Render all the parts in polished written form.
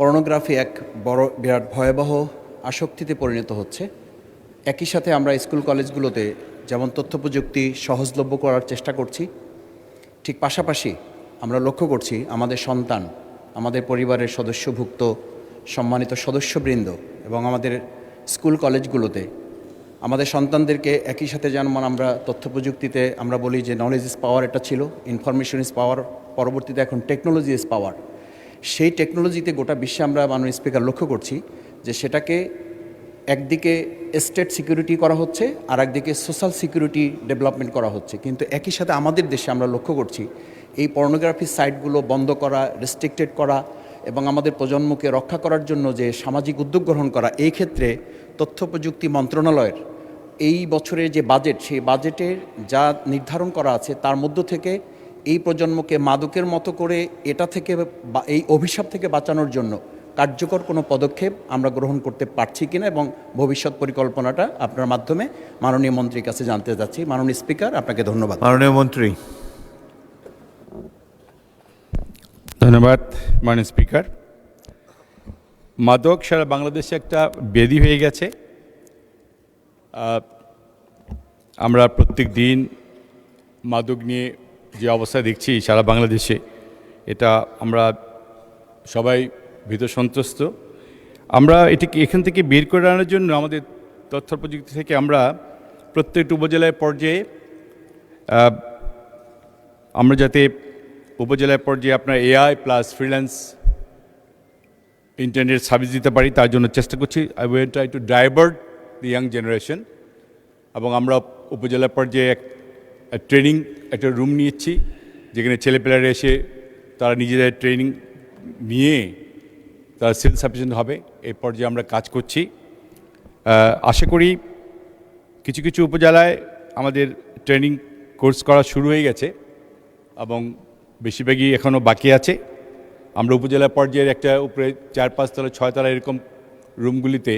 Pornography এক বড় বিরাট ভয়াবহ আসক্তিতে পরিণত হচ্ছে। একই সাথে আমরা স্কুল কলেজগুলোতে যেমন তথ্য প্রযুক্তি সহজলভ্য করার চেষ্টা করছি, ঠিক পাশাপাশি আমরা লক্ষ্য করছি আমাদের সন্তান, আমাদের পরিবারের সদস্যভুক্ত সম্মানিত সদস্যবৃন্দ এবং আমাদের স্কুল কলেজগুলোতে আমাদের সন্তানদেরকে একই সাথে যেমন আমরা তথ্য প্রযুক্তিতে আমরা বলি যে নলেজ ইজ পাওয়ার, এটা ছিল ইনফরমেশন ইজ পাওয়ার, পরবর্তীতে এখন টেকনোলজি ইজ পাওয়ার। সেই টেকনোলজিতে গোটা বিশ্বে আমরা মাননীয় স্পিকার লক্ষ্য করছি যে সেটাকে একদিকে স্টেট সিকিউরিটি করা হচ্ছে আর একদিকে সোশ্যাল সিকিউরিটি ডেভেলপমেন্ট করা হচ্ছে, কিন্তু একই সাথে আমাদের দেশে আমরা লক্ষ্য করছি এই পর্নোগ্রাফি সাইটগুলো বন্ধ করা, রেস্ট্রিক্টেড করা এবং আমাদের প্রজন্মকে রক্ষা করার জন্য যে সামাজিক উদ্যোগ গ্রহণ করা, এই ক্ষেত্রে তথ্য প্রযুক্তি মন্ত্রণালয়ের এই বছরের যে বাজেট, সেই বাজেটের যা নির্ধারণ করা আছে তার মধ্য থেকে এই প্রজন্মকে মাদকের মতো করে এটা থেকে এই অভিশাপ থেকে বাঁচানোর জন্য কার্যকর কোনো পদক্ষেপ আমরা গ্রহণ করতে পারছি কিনা এবং ভবিষ্যৎ পরিকল্পনাটা আপনার মাধ্যমে মাননীয় মন্ত্রীর কাছে জানতে যাচ্ছি। মাননীয় স্পিকার, আপনাকে ধন্যবাদ। মাননীয় মন্ত্রী। ধন্যবাদ মাননীয় স্পিকার। মাদক সারা বাংলাদেশে একটা ব্যাধি হয়ে গেছে। আমরা প্রত্যেক দিন মাদক নিয়ে যে অবস্থা দেখছি সারা বাংলাদেশে, এটা আমরা সবাই ভীত সন্ত্রস্ত। আমরা এটিকে এখান থেকে বের করে আনার জন্য আমাদের তথ্য প্রযুক্তি থেকে আমরা প্রত্যেকটা উপজেলায় পর্যায়ে আমরা যাতে উপজেলায় পর্যায়ে আপনার AI plus freelance internet service দিতে পারি, তার জন্য চেষ্টা করছি। I will try to divert the young generation. এবং আমরা উপজেলা পর্যায়ে ট্রেনিং একটা রুম নিয়েছি, যেখানে ছেলেপেলেরা এসে তারা নিজেদের ট্রেনিং নিয়ে তারা সেলফ সাফিসিয়েন্ট হবে। এই পর্যায়ে আমরা কাজ করছি। আশা করি কিছু কিছু উপজেলায় আমাদের ট্রেনিং কোর্স করা শুরু হয়ে গেছে এবং বেশিরভাগই এখনও বাকি আছে। আমরা উপজেলা পর্যায়ের একটা উপরে 4-5 তলা 6 তলা এরকম রুমগুলিতে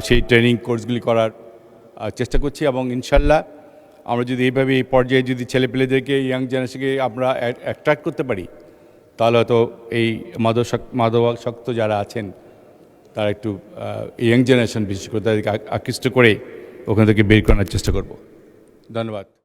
সেই ট্রেনিং কোর্সগুলি করার চেষ্টা করছি এবং ইনশাল্লাহ আমরা যদি এইভাবে এই পর্যায়ে যদি ছেলেপেলেদেরকে ইয়াং জেনারেশনকে আমরা অ্যাট্রাক্ট করতে পারি, তাহলে হয়তো এই মাদকাসক্ত যারা আছেন তারা একটু ইয়াং জেনারেশন বিশেষ করে তাদেরকে আকৃষ্ট করে ওখান থেকে বের করার চেষ্টা করব। ধন্যবাদ।